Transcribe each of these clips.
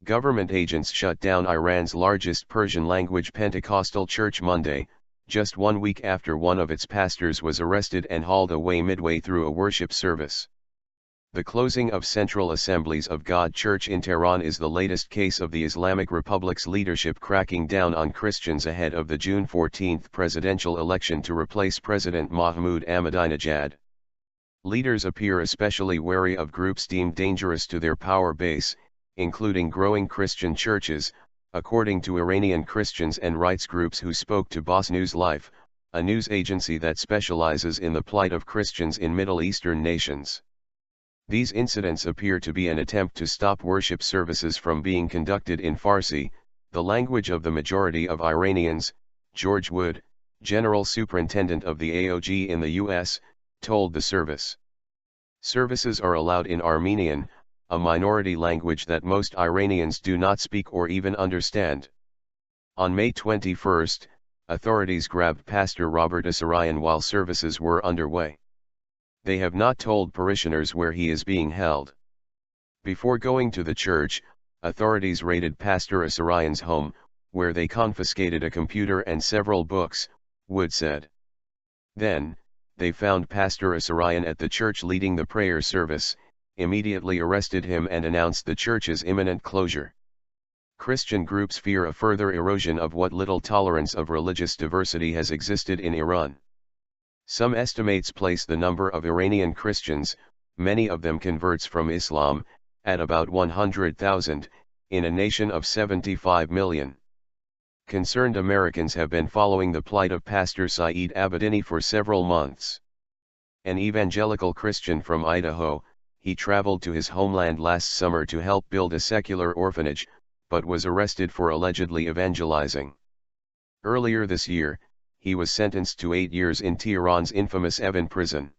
Government agents shut down Iran's largest Persian-language Pentecostal church Monday, just 1 week after one of its pastors was arrested and hauled away midway through a worship service. The closing of Central Assemblies of God Church in Tehran is the latest case of the Islamic Republic's leadership cracking down on Christians ahead of the June 14 presidential election to replace President Mahmoud Ahmadinejad. Leaders appear especially wary of groups deemed dangerous to their power base, including growing Christian churches, according to Iranian Christians and rights groups who spoke to BosNewsLife, a news agency that specializes in the plight of Christians in Middle Eastern nations. These incidents appear to be an attempt to stop worship services from being conducted in Farsi, the language of the majority of Iranians. George Wood, General Superintendent of the AOG in the U.S., told the service. Services are allowed in Armenian, a minority language that most Iranians do not speak or even understand. On May 21, authorities grabbed Pastor Robert Asarian while services were underway. They have not told parishioners where he is being held. Before going to the church, authorities raided Pastor Asarian's home, where they confiscated a computer and several books, Wood said. Then, they found Pastor Asarian at the church leading the prayer service, immediately arrested him and announced the church's imminent closure. Christian groups fear a further erosion of what little tolerance of religious diversity has existed in Iran. Some estimates place the number of Iranian Christians, many of them converts from Islam, at about 100,000, in a nation of 75 million. Concerned Americans have been following the plight of Pastor Saeed Abedini for several months. An evangelical Christian from Idaho, he traveled to his homeland last summer to help build a secular orphanage, but was arrested for allegedly evangelizing. Earlier this year, he was sentenced to 8 years in Tehran's infamous Evin prison.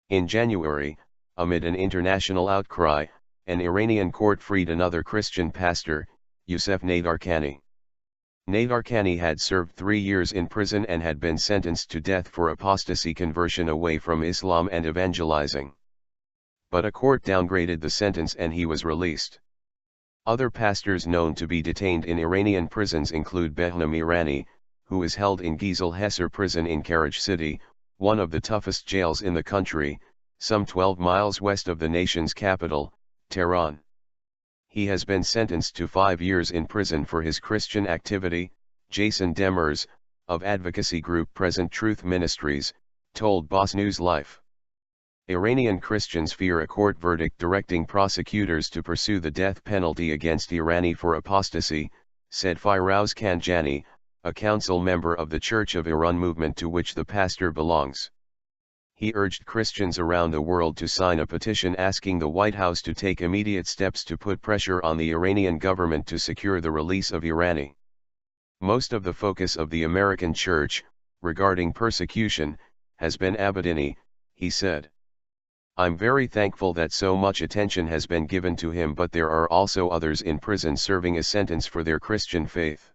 In January, amid an international outcry, an Iranian court freed another Christian pastor, Youssef Nadarkhani. Nadarkhani had served 3 years in prison and had been sentenced to death for apostasy, conversion away from Islam and evangelizing. But a court downgraded the sentence and he was released. Other pastors known to be detained in Iranian prisons include Behnam Irani, who is held in Gizl-Hesar prison in Karaj City, one of the toughest jails in the country, some 12 miles west of the nation's capital, Tehran. He has been sentenced to 5 years in prison for his Christian activity. Jason Demers, of advocacy group Present Truth Ministries, told BosNewsLife. Iranian Christians fear a court verdict directing prosecutors to pursue the death penalty against Irani for apostasy, said Firouz Kanjani, a council member of the Church of Iran movement to which the pastor belongs. He urged Christians around the world to sign a petition asking the White House to take immediate steps to put pressure on the Iranian government to secure the release of Irani. Most of the focus of the American church, regarding persecution, has been Abedini, he said. I'm very thankful that so much attention has been given to him, but there are also others in prison serving a sentence for their Christian faith.